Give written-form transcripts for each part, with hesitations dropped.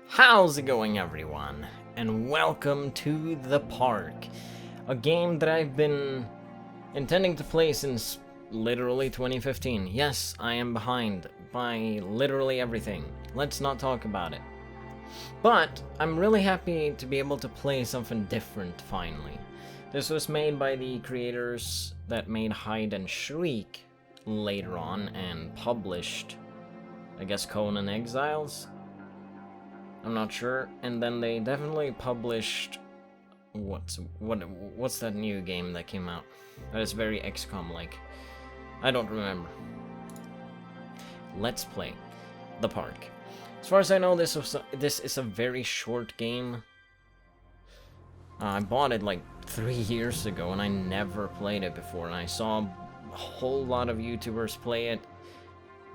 How's it going, everyone? And welcome to The Park, a game that I've been intending to play since literally 2015. Yes, I am behind by literally everything. Let's not talk about it. But I'm really happy to be able to play something different finally. This was made by the creators that made Hide and Shriek later on and published, I guess, Conan Exiles? I'm not sure. And then they definitely published what's that new game that came out that is very XCOM like? I don't remember. Let's play The Park. As far as I know, this is a very short game. I bought it like 3 years ago and I never played it before, and I saw a whole lot of YouTubers play it,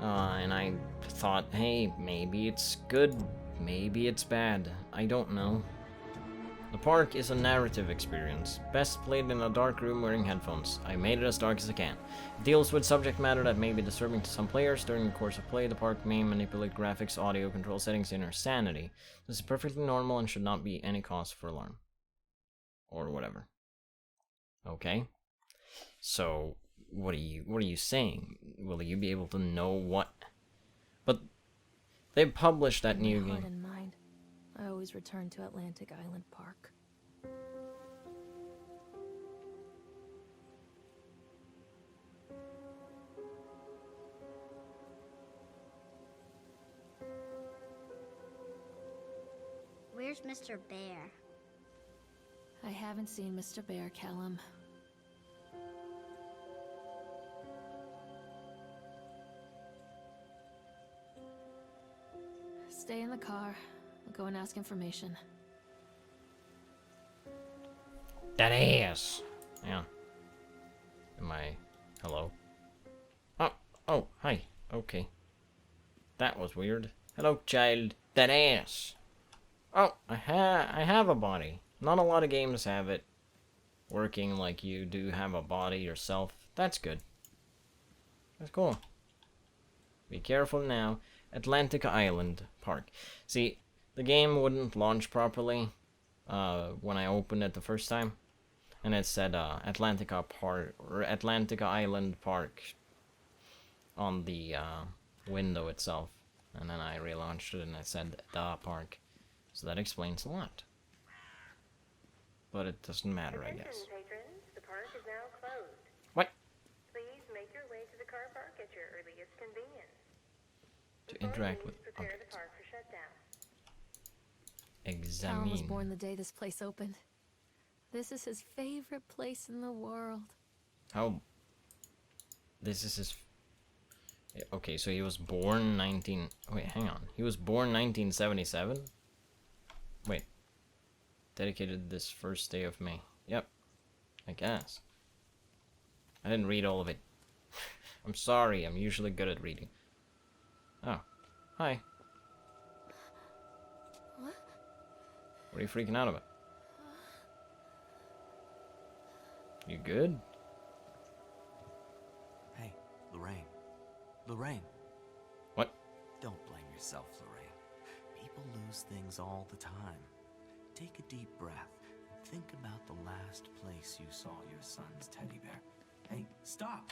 and I thought, hey, maybe it's good, maybe it's bad, I don't know. The Park is a narrative experience, best played in a dark room wearing headphones. I made it as dark as I can. It deals with subject matter that may be disturbing to some players. During the course of play, the Park may manipulate graphics, audio, control settings, and your sanity. This is perfectly normal and should not be any cause for alarm. Or whatever. Okay? So, what are you saying? Will you be able to know what? But they published that new game. In mind, I always return to Atlantic Island Park. Where's Mr. Bear? I haven't seen Mr. Bear, Callum. Stay in the car. I'll go and ask information. That ass! Yeah. Am I... Hello? Oh, hi. Okay. That was weird. Hello, child. That ass! Oh, I have a body. Not a lot of games have it working like you do have a body yourself. That's good. That's cool. Be careful now. Atlantic Island Park. See, the game wouldn't launch properly when I opened it the first time, and it said Atlantica Park or Atlantica Island Park on the window itself, and then I relaunched it and it said the park. So that explains a lot. But it doesn't matter, I guess. Patrons, the park is now closed. What? Please make your way to the car park at your earliest convenience. To interact with prepare objects. the park for shutdown. Callum was Examine. born the day this place opened. This is his favorite place in the world. How? This is his... Okay, so he was born 19... Wait, hang on. He was born 1977? Wait. Dedicated this first day of May. Yep. I guess. I didn't read all of it. I'm sorry, I'm usually good at reading. Oh. Hi. What? What are you freaking out about? You good? Hey, Lorraine. Lorraine. What? Don't blame yourself, Lorraine. People lose things all the time. Take a deep breath and think about the last place you saw your son's teddy bear. Hey, stop!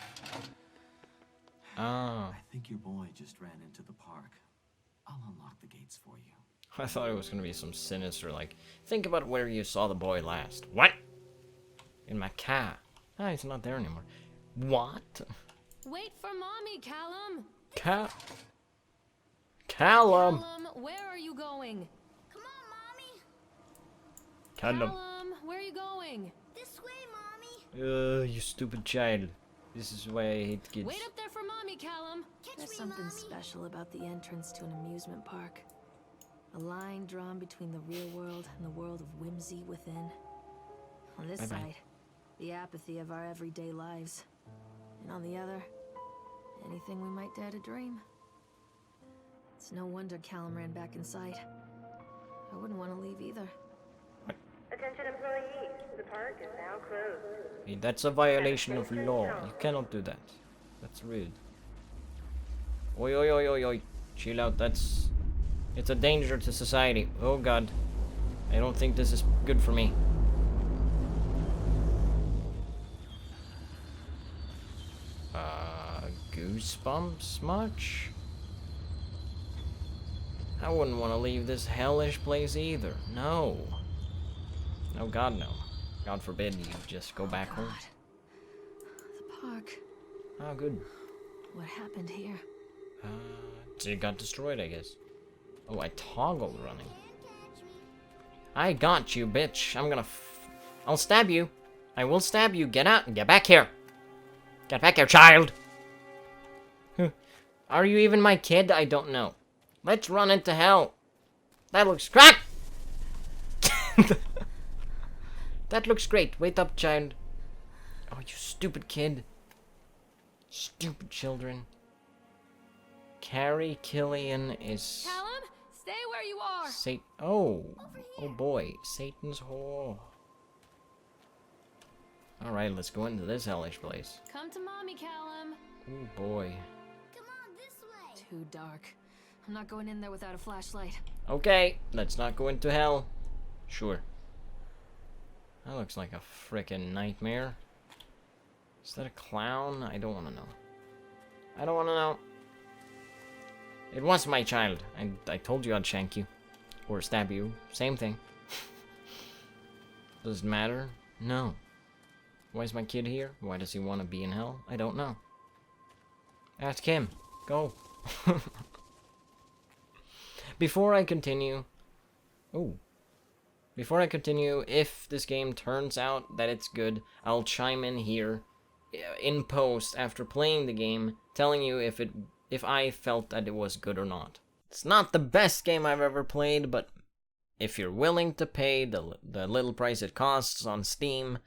Oh. I think your boy just ran into the park. I'll unlock the gates for you. I thought it was gonna be some sinister, like, think about where you saw the boy last. What? In my car. Ah, he's not there anymore. What? Wait for mommy, Callum! Callum. Callum, where are you going? Come on, Mommy! Callum. Callum, where are you going? This way, Mommy! You stupid child. This is why I hate kids. Wait up there for mommy, Callum! Catch There's me, something Mommy. special about the entrance to an amusement park. A line drawn between the real world and the world of whimsy within. On this Bye-bye. side, the apathy of our everyday lives. And on the other, anything we might dare to dream. It's no wonder Callum ran back inside. I wouldn't want to leave either. Attention employees, the park is now closed. Hey, that's a violation of law. You cannot do that. That's rude. Oi, oi, oi, oi, oi. Chill out, that's It's a danger to society. Oh god. I don't think this is good for me. Goosebumps much? I wouldn't want to leave this hellish place either. No. No, God, no. God forbid you just go back home. The park. Oh, good. What happened here? It got destroyed, I guess. Oh, I toggled running. I got you, bitch. I'll stab you. I will stab you. Get out and get back here. Get back here, child. Are you even my kid? I don't know. Let's run into hell. That looks crack. That looks great. Wait up, child. Oh, you stupid kid. Stupid children. Carrie Killian is... Callum, stay where you are. Oh boy, Satan's whore. Alright, let's go into this hellish place. Come to mommy, Callum. Oh boy. Come on, this way. Too dark. I'm not going in there without a flashlight. Okay, let's not go into hell. Sure. That looks like a frickin' nightmare. Is that a clown? I don't want to know. I don't want to know. It was my child. I told you I'd shank you. Or stab you. Same thing. Does it matter? No. Why is my kid here? Why does he want to be in hell? I don't know. Ask him. Go. Before I continue... Before I continue, if this game turns out that it's good, I'll chime in here in post after playing the game, telling you if I felt that it was good or not. It's not the best game I've ever played, but if you're willing to pay the little price it costs on Steam,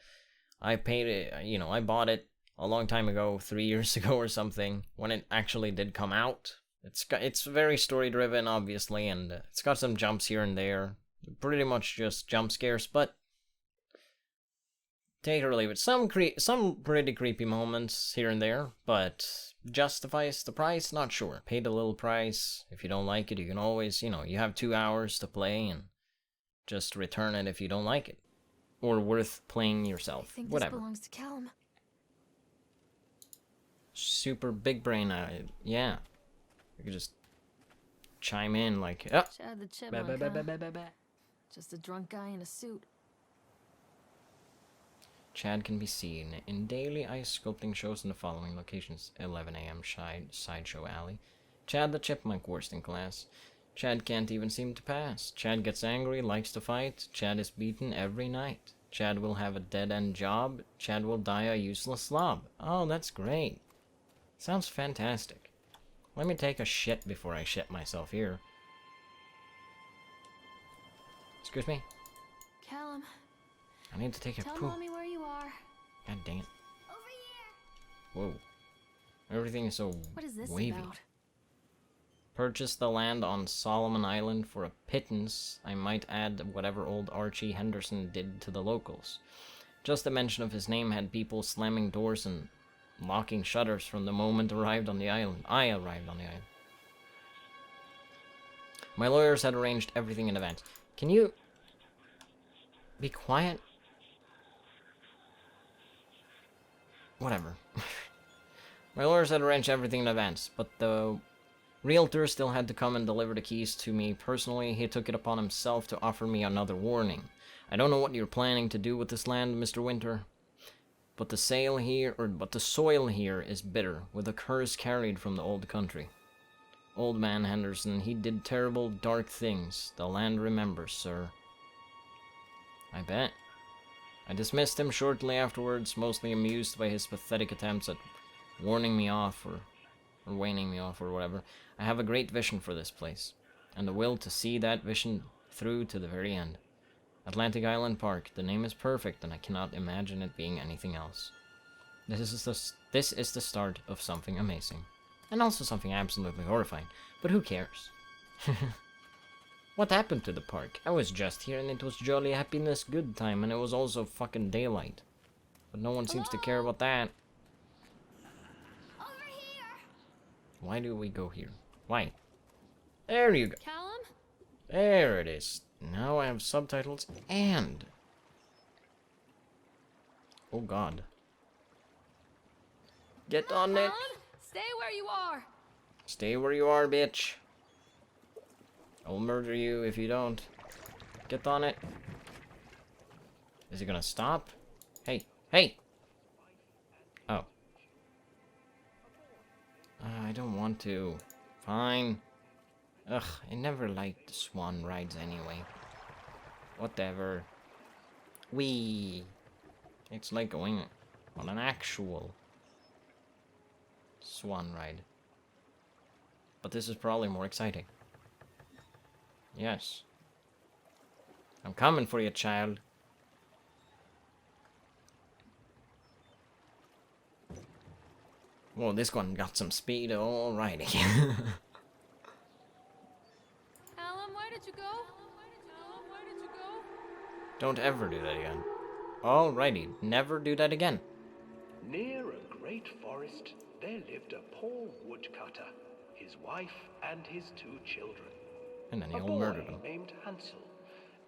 I paid it, you know, I bought it a long time ago, 3 years ago or something, when it actually did come out. It's very story driven, obviously, and it's got some jumps here and there. Pretty much just jump scares, but take it or leave it. Some pretty creepy moments here and there, but justifies the price? Not sure. Pay the little price. If you don't like it, you can always, you have 2 hours to play and just return it if you don't like it. Or worth playing yourself. I think whatever. This belongs to Callum. Super big brain. Yeah. You could just chime in like, oh. Chad the Chipmunk, huh? Just a drunk guy in a suit. Chad can be seen in daily ice sculpting shows in the following locations: 11 a.m. Sideshow Alley. Chad the Chipmunk, worst in class. Chad can't even seem to pass. Chad gets angry, likes to fight. Chad is beaten every night. Chad will have a dead-end job. Chad will die a useless slob. Oh, that's great. Sounds fantastic. Let me take a shit before I shit myself here. Excuse me? Callum, I need to take a tell poop. mommy where you are. God dang it. Over here. Whoa. Everything is so What is this wavy. about? Purchase the land on Solomon Island for a pittance. I might add whatever old Archie Henderson did to the locals. Just the mention of his name had people slamming doors and locking shutters from the moment I arrived on the island. My lawyers had arranged everything in advance. Can you be quiet? Whatever. My lawyers had arranged everything in advance, but the realtor still had to come and deliver the keys to me personally. He took it upon himself to offer me another warning. I don't know what you're planning to do with this land, Mr. Winter, but the soil here is bitter, with a curse carried from the old country. Old man Henderson, he did terrible, dark things. The land remembers, sir. I bet. I dismissed him shortly afterwards, mostly amused by his pathetic attempts at warning me off, or waning me off, or whatever. I have a great vision for this place, and the will to see that vision through to the very end. Atlantic Island Park. The name is perfect, and I cannot imagine it being anything else. This is the start of something amazing. And also something absolutely horrifying. But who cares? What happened to the park? I was just here and it was jolly happiness good time, and it was also fucking daylight. But no one seems to care about that. Over here. Why do we go here? Why? There you go. Callum? There it is. Now I have subtitles and... Oh god. Get on it! Stay where you are! Stay where you are, bitch. I'll murder you if you don't. Get on it. Is he gonna stop? Hey, hey! Oh. I don't want to. Fine. Ugh, I never liked the swan rides anyway. Whatever. Whee! It's like going on an actual swan ride. But this is probably more exciting. Yes. I'm coming for you, child. Whoa, this one got some speed, alrighty. Callum, where did you go? Callum, where did you go? Don't ever do that again. Alrighty, never do that again. Near a great forest, there lived a poor woodcutter, his wife and his 2 children. And then A he'll boy murder them. named Hansel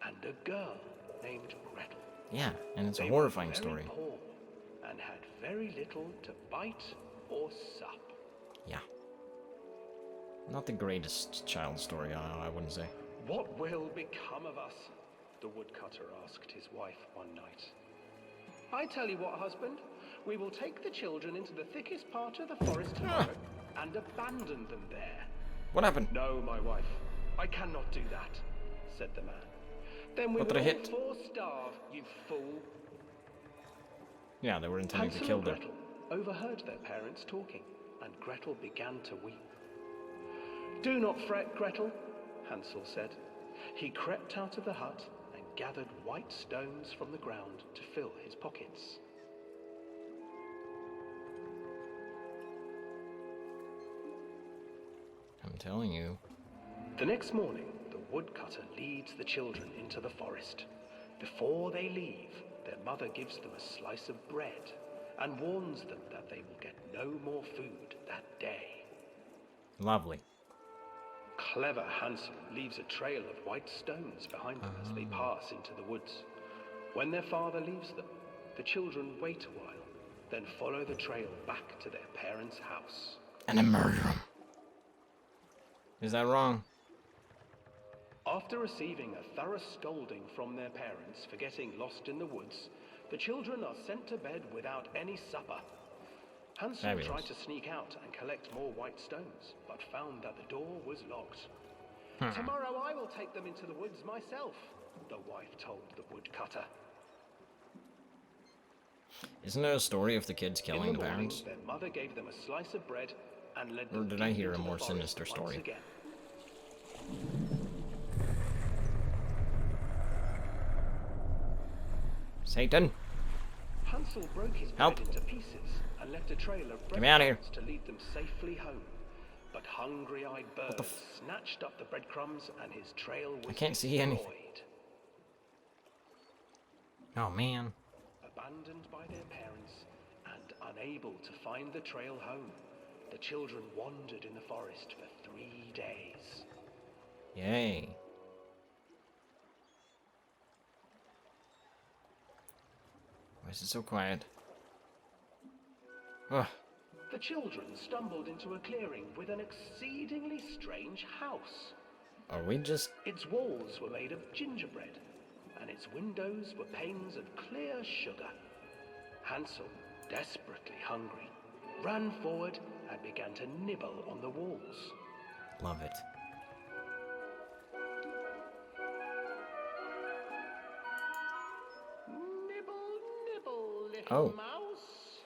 and a girl named Gretel. Yeah, and it's a They horrifying were story. very poor and had very little to bite or sup. Yeah. Not the greatest child story, I wouldn't say. What will become of us? The woodcutter asked his wife one night. I tell you what, husband, we will take the children into the thickest part of the forest tomorrow and abandon them there. What happened? No, my wife, I cannot do that, said the man. Then we What will did I all hit? 4 starve, you fool. Yeah, they were intending to Hansel kill and them. Gretel overheard their parents talking, and Gretel began to weep. Do not fret, Gretel, Hansel said. He crept out of the hut and gathered white stones from the ground to fill his pockets. I'm telling you. The next morning, the woodcutter leads the children into the forest. Before they leave, their mother gives them a slice of bread and warns them that they will get no more food that day. Lovely. Clever Hansel leaves a trail of white stones behind them as they pass into the woods. When their father leaves them, the children wait a while, then follow the trail back to their parents' house. And then murder him. Is that wrong? After receiving a thorough scolding from their parents for getting lost in the woods, the children are sent to bed without any supper. Hansel Fabulous. tried to sneak out and collect more white stones, but found that the door was locked. Tomorrow I will take them into the woods myself, the wife told the woodcutter. Isn't there a story of the kids In killing the morning, parents? their mother gave them a slice of bread and led Or them did I deep hear a into the more forest sinister once story? again. Satan! Hansel broke his Help. bread into pieces and left a trail of Get me out of here. breadcrumbs to lead them safely home. But hungry-eyed birds the snatched up the breadcrumbs and his trail was I can't see anything. destroyed. Oh man. Abandoned by their parents and unable to find the trail home, the children wandered in the forest for 3 days. Yay. Why is it so quiet? Ugh. The children stumbled into a clearing with an exceedingly strange house. Are we just... Its walls were made of gingerbread, and its windows were panes of clear sugar. Hansel, desperately hungry, ran forward and began to nibble on the walls. Love it. Nibble, nibble, little Oh. mouse.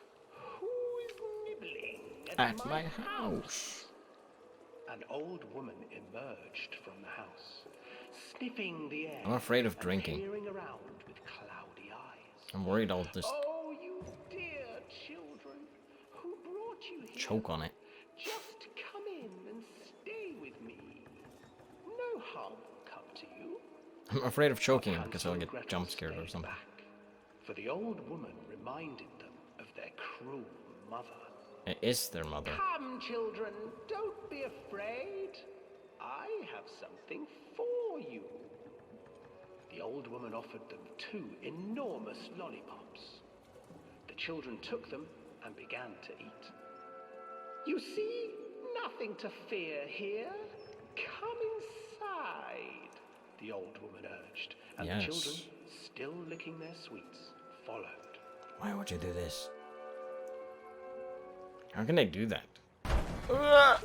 Who is nibbling At my house. An old woman emerged from the house, sniffing the air. I'm afraid of and drinking. peering around with cloudy eyes. I'm worried I'll just Oh, you dear children, who brought you here? choke on it. Just come in and stay with me. No harm will come to you. I'm afraid of choking him Hansel because I'll and get Gretel jump scared or stayed something. back, for the old woman reminded them of their cruel mother. It is their mother. Come, children, don't be afraid. I have something for you. The old woman offered them 2 enormous lollipops. The children took them and began to eat. You see, nothing to fear here. Come inside, the old woman urged, and Yes. the children, still licking their sweets, followed. Why would you do this? How can they do that? Ugh!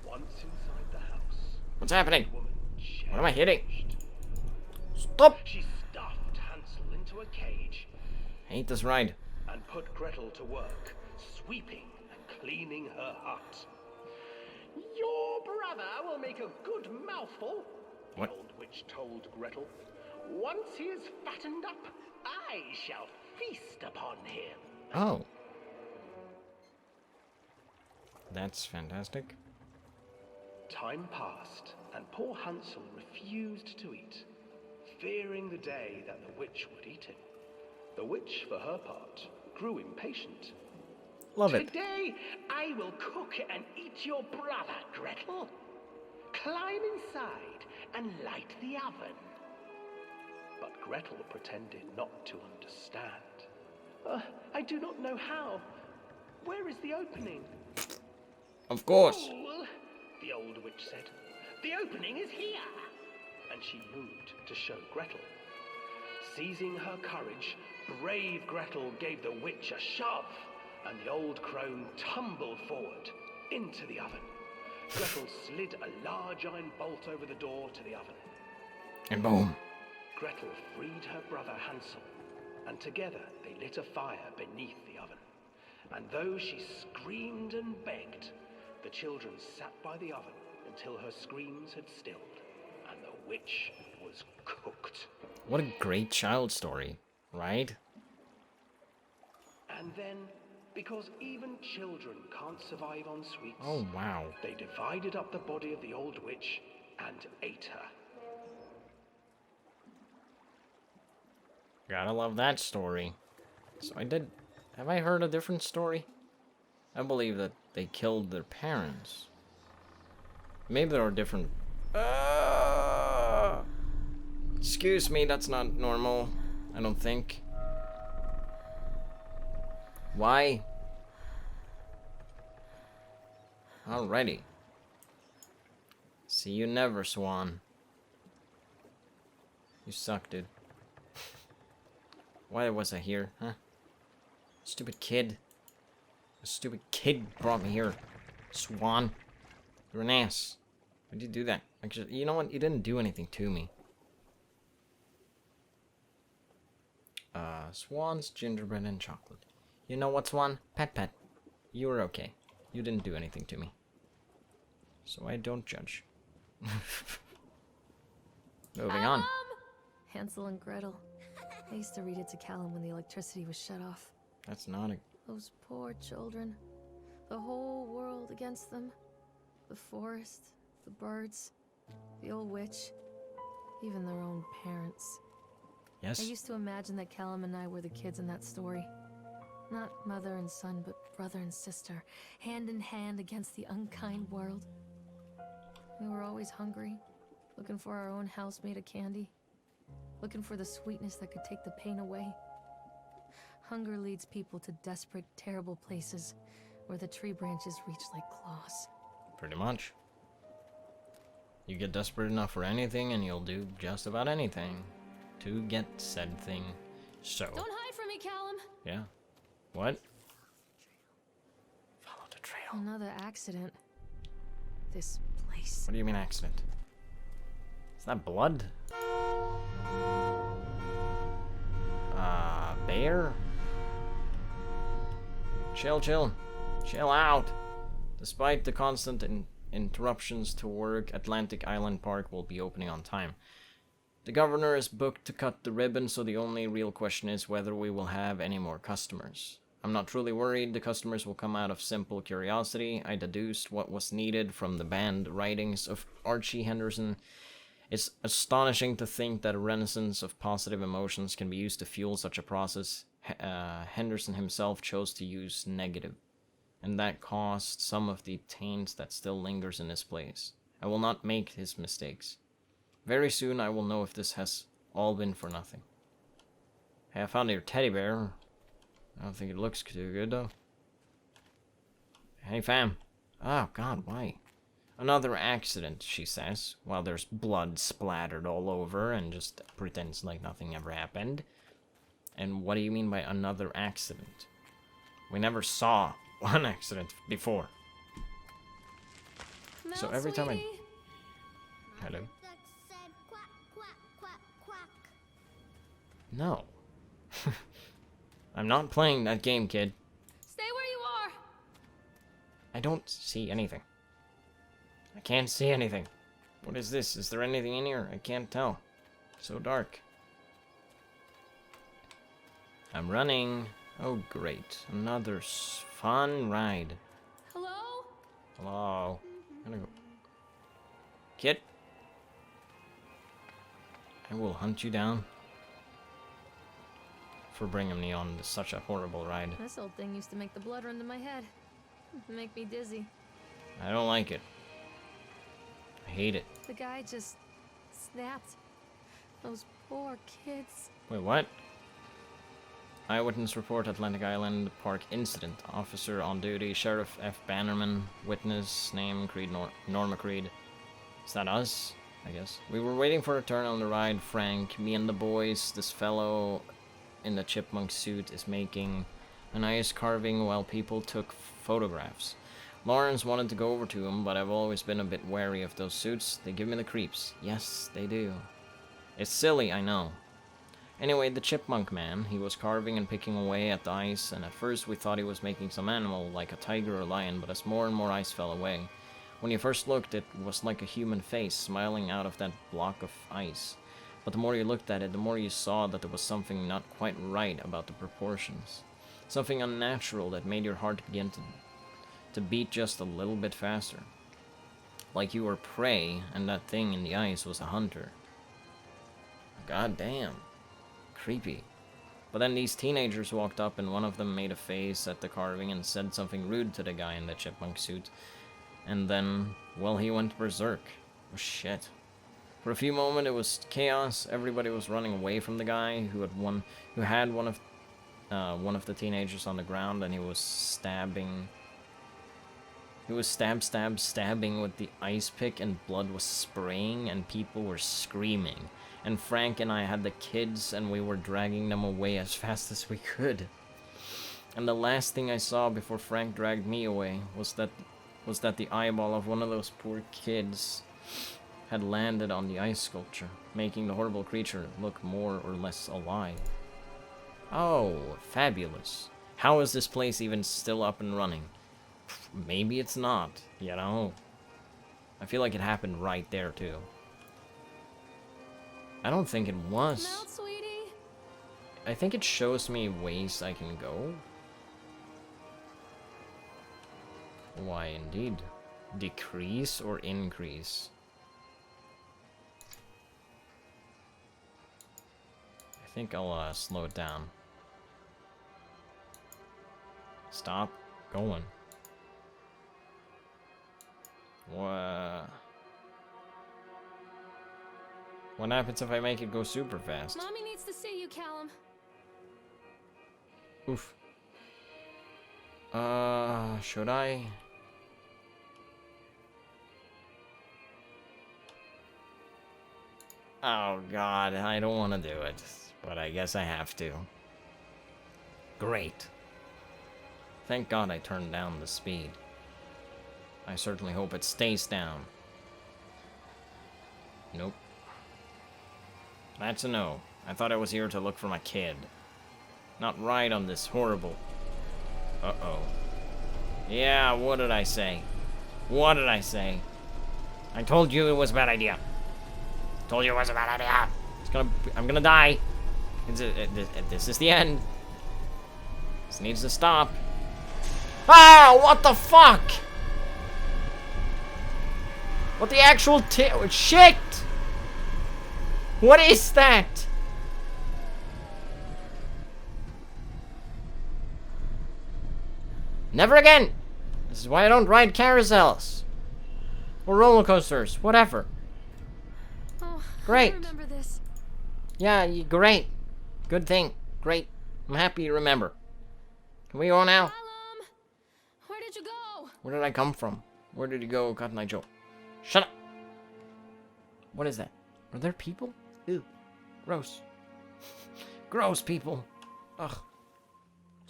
Once inside the house, What's happening? the woman What am I hitting? changed. Stop! She stuffed Hansel into a cage I hate this ride. and put Gretel to work, sweeping and cleaning her hut. Your brother will make a good mouthful, What? the old witch told Gretel. Once he is fattened up, I shall feast upon him. Oh. That's fantastic. Time passed, and poor Hansel refused to eat, fearing the day that the witch would eat him. The witch, for her part, grew impatient. Love it. Today, I will cook and eat your brother, Gretel. Climb inside and light the oven. But Gretel pretended not to understand. I do not know how. Where is the opening? Of course. Fool, the old witch said. The opening is here. And she moved to show Gretel. Seizing her courage, brave Gretel gave the witch a shove, and the old crone tumbled forward into the oven. Gretel slid a large iron bolt over the door to the oven. And boom. Gretel freed her brother Hansel, and together they lit a fire beneath the oven. And though she screamed and begged, the children sat by the oven until her screams had stilled, and the witch was cooked. What a great child story, right? And then, because even children can't survive on sweets, Oh, wow. they divided up the body of the old witch and ate her. Gotta love that story. So have I heard a different story? I believe that they killed their parents. Maybe there are different... Excuse me, that's not normal. I don't think. Why? Alrighty. See you never, Swan. You suck, dude. Why was I here, huh? Stupid kid. A stupid kid brought me here. Swan. You're an ass. Why'd you do that? Actually, you know what? You didn't do anything to me. Swans, gingerbread, and chocolate. You know what, Swan? Pet. You were okay. You didn't do anything to me. So I don't judge. Moving on. Hansel and Gretel. I used to read it to Callum when the electricity was shut off. That's not a... Those poor children. The whole world against them. The forest, the birds, the old witch, even their own parents. Yes? I used to imagine that Callum and I were the kids in that story. Not mother and son, but brother and sister, hand in hand against the unkind world. We were always hungry, looking for our own house made of candy, looking for the sweetness that could take the pain away. Hunger leads people to desperate, terrible places where the tree branches reach like claws. Pretty much. You get desperate enough for anything and you'll do just about anything to get said thing. So... Don't hide from me, Callum! Yeah. What? Follow the trail. Another accident. This place. What do you mean accident? Is that blood? Bear? Chill. Chill out. Despite the constant interruptions to work, Atlantic Island Park will be opening on time. The governor is booked to cut the ribbon, so the only real question is whether we will have any more customers. I'm not truly worried the customers will come out of simple curiosity. I deduced what was needed from the banned writings of Archie Henderson. It's astonishing to think that a renaissance of positive emotions can be used to fuel such a process. Henderson himself chose to use negative, and that caused some of the taint that still lingers in this place. I will not make his mistakes. Very soon I will know if this has all been for nothing. Hey, I found your teddy bear. I don't think it looks too good, though. Hey, fam. Oh, God, why? Another accident, she says, while there's blood splattered all over and just pretends like nothing ever happened. And what do you mean by another accident? We never saw one accident before. So every time I... Hello? Duck said quack, quack, quack, quack. No. I'm not playing that game, kid. Stay where you are. I don't see anything. I can't see anything. What is this? Is there anything in here? I can't tell. So dark. I'm running. Oh, great. Another fun ride. Hello? Hello. I'm gonna go. Kid. I will hunt you down for bringing me on such a horrible ride. This old thing used to make the blood run to my head. Make me dizzy. I don't like it. I hate it. The guy just snapped. Those poor kids. Wait, what? Eyewitness report, Atlantic Island Park incident. Officer on duty, Sheriff F. Bannerman. Witness, name, Creed, Norma Creed. Is that us? I guess. We were waiting for a turn on the ride, Frank. Me and the boys. This fellow in the chipmunk suit is making an ice carving while people took photographs. Lawrence wanted to go over to him, but I've always been a bit wary of those suits. They give me the creeps. Yes, they do. It's silly, I know. Anyway, the chipmunk man, he was carving and picking away at the ice, and at first we thought he was making some animal, like a tiger or lion, but as more and more ice fell away, when you first looked, it was like a human face smiling out of that block of ice. But the more you looked at it, the more you saw that there was something not quite right about the proportions. Something unnatural that made your heart begin to beat just a little bit faster. Like you were prey, and that thing in the ice was a hunter. God damn. Creepy. But then these teenagers walked up and one of them made a face at the carving and said something rude to the guy in the chipmunk suit. And then, well, he went berserk. Oh shit. For a few moments it was chaos. Everybody was running away from the guy who had one of the teenagers on the ground, and he was stabbing. He was stabbing with the ice pick, and blood was spraying and people were screaming. And Frank and I had the kids, and we were dragging them away as fast as we could. And the last thing I saw before Frank dragged me away was that the eyeball of one of those poor kids had landed on the ice sculpture, making the horrible creature look more or less alive. Oh, fabulous. How is this place even still up and running? Maybe it's not, you know? I feel like it happened right there, too. I don't think it was. Come out, sweetie. I think it shows me ways I can go. Why, indeed. Decrease or increase? I think I'll slow it down. Stop going. What happens if I make it go super fast? Mommy needs to see you, Callum. Oof. Should I? Oh god, I don't want to do it, but I guess I have to. Great. Thank god I turned down the speed. I certainly hope it stays down. Nope. That's a no. I thought I was here to look for my kid. Not ride on this horrible... Uh-oh. Yeah, what did I say? What did I say? I told you it was a bad idea. Told you it was a bad idea. I'm gonna die. This is the end. This needs to stop. Ah! What the fuck? What the actual shit? What is that? Never again. This is why I don't ride carousels. Or roller coasters, whatever. Oh, Great. I remember this. Yeah, great. Good thing. Great. I'm happy you remember. Can we go now? Callum! Where did you go? Where did I come from? Where did you go, Cotton Eye Joe? Shut up! What is that? Are there people? Ew. Gross. Gross people. Ugh.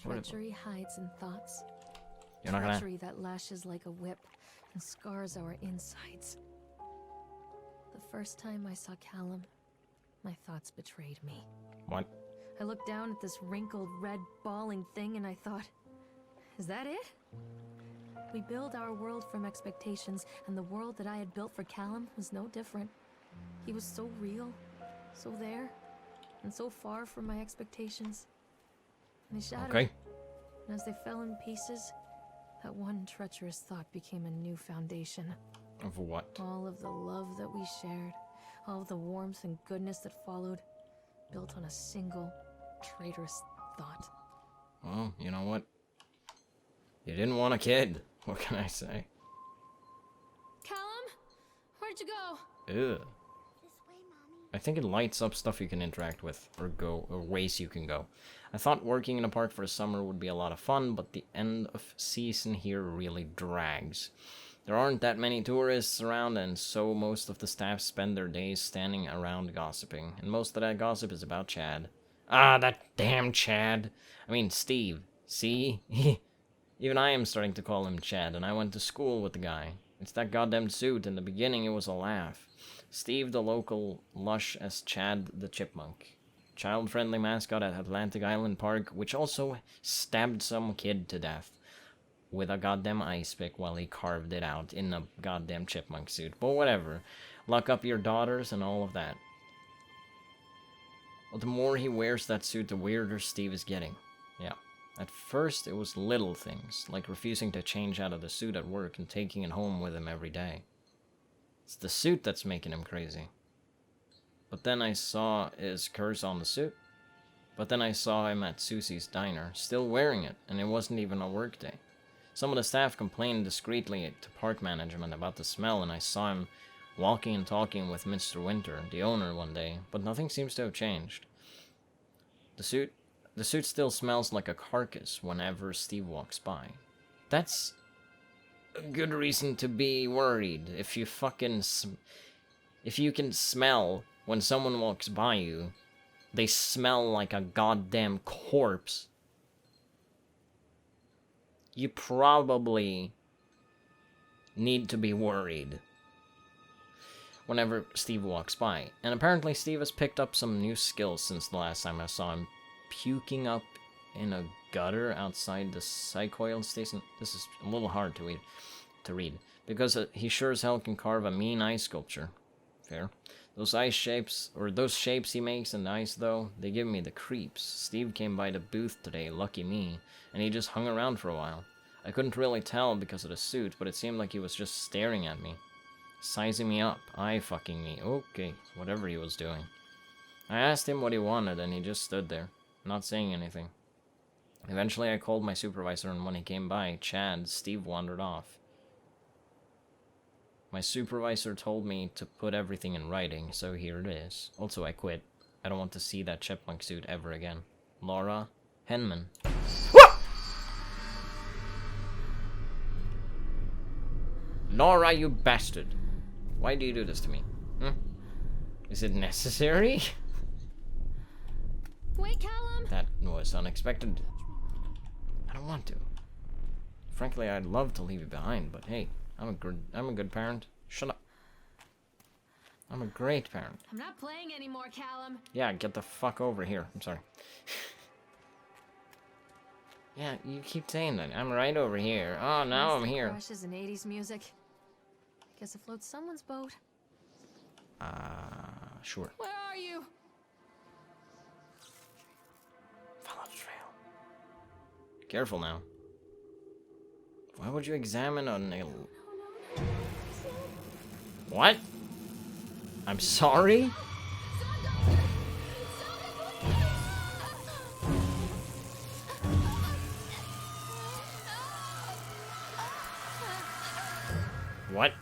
Treachery hides in thoughts. You're not gonna... Treachery that lashes like a whip and scars our insides. The first time I saw Callum, my thoughts betrayed me. What? I looked down at this wrinkled, red, bawling thing and I thought, is that it? We build our world from expectations, and the world that I had built for Callum was no different. He was so real, so there, and so far from my expectations. And they shattered. Okay. And as they fell in pieces, that one treacherous thought became a new foundation. Of what? All of the love that we shared, all of the warmth and goodness that followed, built on a single, traitorous thought. Well, you know what? You didn't want a kid. What can I say? Callum? Where'd you go? Ugh. This way, Mommy. I think it lights up stuff you can interact with, or ways you can go. I thought working in a park for the summer would be a lot of fun, but the end of season here really drags. There aren't that many tourists around, and so most of the staff spend their days standing around gossiping. And most of that gossip is about Chad. Ah, that damn Chad. I mean, Steve. See? Even I am starting to call him Chad, and I went to school with the guy. It's that goddamn suit. In the beginning, it was a laugh. Steve the local lush as Chad the chipmunk. Child-friendly mascot at Atlantic Island Park, which also stabbed some kid to death with a goddamn ice pick while he carved it out in a goddamn chipmunk suit. But whatever. Lock up your daughters and all of that. But the more he wears that suit, the weirder Steve is getting. Yeah. At first, it was little things, like refusing to change out of the suit at work and taking it home with him every day. It's the suit that's making him crazy. But then I saw his curse on the suit. But then I saw him at Susie's diner, still wearing it, and it wasn't even a work day. Some of the staff complained discreetly to park management about the smell, and I saw him walking and talking with Mr. Winter, the owner, one day, but nothing seems to have changed. The suit still smells like a carcass whenever Steve walks by. That's a good reason to be worried. If you if you can smell when someone walks by you, they smell like a goddamn corpse, you probably need to be worried whenever Steve walks by. And apparently Steve has picked up some new skills since the last time I saw him, puking up in a gutter outside the Psychoil station. This is a little hard to read because he sure as hell can carve a mean ice sculpture. Fair. Those ice shapes, or those shapes he makes in the ice, though, they give me the creeps. Steve came by the booth today, lucky me, and he just hung around for a while. I couldn't really tell because of the suit, but it seemed like he was just staring at me. Sizing me up, eye-fucking me. Okay, whatever he was doing. I asked him what he wanted, and he just stood there, not saying anything. Eventually I called my supervisor, and when he came by, Chad, Steve wandered off. My supervisor told me to put everything in writing, so here it is. Also, I quit. I don't want to see that chipmunk suit ever again. Laura Henman. Laura, you bastard. Why do you do this to me? Is it necessary? Wait, Callum! That was unexpected. I don't want to. Frankly, I'd love to leave you behind, but hey, I'm a good parent. Shut up. I'm a great parent. I'm not playing anymore, Callum. Yeah, get the fuck over here. I'm sorry. Yeah, you keep saying that. I'm right over here. Oh, now I'm here. Crushes and 80s music. Guess it floats someone's boat. Sure. Where are you? Follow the trail. Careful now. Why would you examine a nail? What? I'm sorry? What?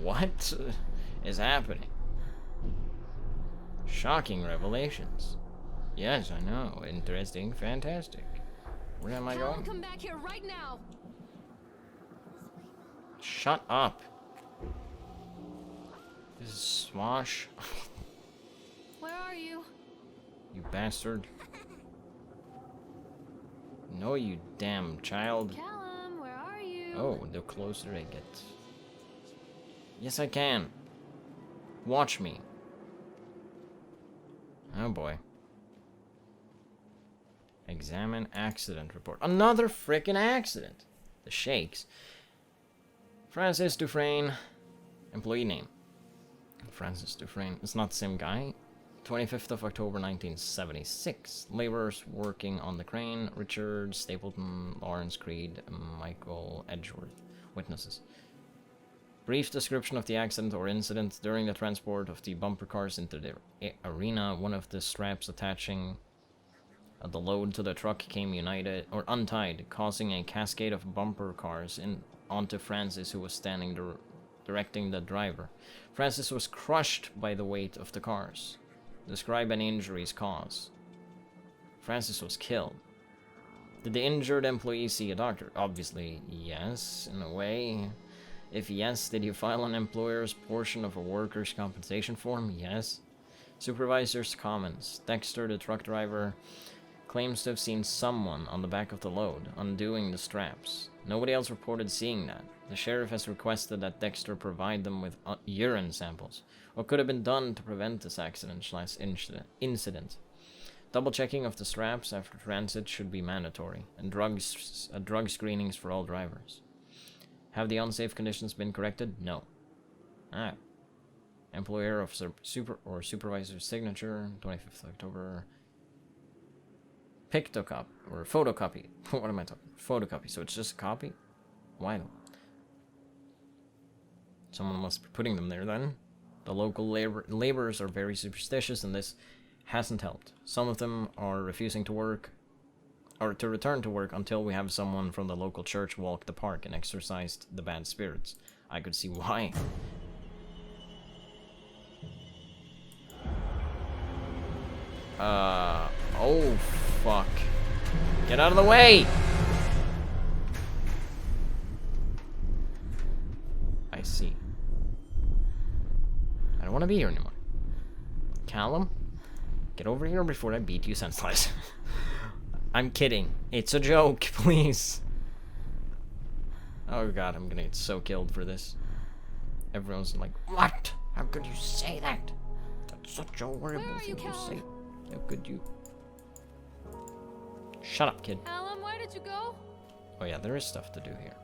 What is happening? Shocking revelations. Yes, I know. Interesting, fantastic. Where am I Callum, going? come back here right now. Shut up. This is Swash. Where are you? You bastard. No, you damn child. Callum, where are you? Oh, the closer I get. Yes, I can. Watch me. Oh boy. Examine accident report. Another frickin' accident. The shakes. Francis Dufresne. Employee name. Francis Dufresne. It's not the same guy. 25th of October 1976. Laborers working on the crane. Richard Stapleton, Lawrence Creed, Michael Edgeworth. Witnesses. Brief description of the accident or incident. During the transport of the bumper cars into the arena, one of the straps attaching the load to the truck came untied, causing a cascade of bumper cars onto Francis, who was standing directing the driver. Francis was crushed by the weight of the cars. Describe any injuries caused. Francis was killed. Did the injured employee see a doctor? Obviously, yes, in a way. If yes, did you file an employer's portion of a workers' compensation form? Yes. Supervisor's comments. Dexter, the truck driver, claims to have seen someone on the back of the load, undoing the straps. Nobody else reported seeing that. The sheriff has requested that Dexter provide them with urine samples. What could have been done to prevent this accident/incident? Double checking of the straps after transit should be mandatory, and drug screenings for all drivers. Have the unsafe conditions been corrected? No. Ah. Employer of supervisor's signature, 25th October. Pictocopy, or photocopy. What am I talking? Photocopy, so it's just a copy? Why not? Someone must be putting them there then. The local laborers are very superstitious, and this hasn't helped. Some of them are refusing to work, or to return to work, until we have someone from the local church walk the park and exorcise the bad spirits. I could see why. Oh fuck. Get out of the way! I see. I don't want to be here anymore. Callum? Get over here before I beat you senseless. I'm kidding. It's a joke, please. Oh god, I'm gonna get so killed for this. Everyone's like, what? How could you say that? That's such a horrible thing to say. How could you? Shut up, kid. Callum, where did you go? Oh yeah, there is stuff to do here.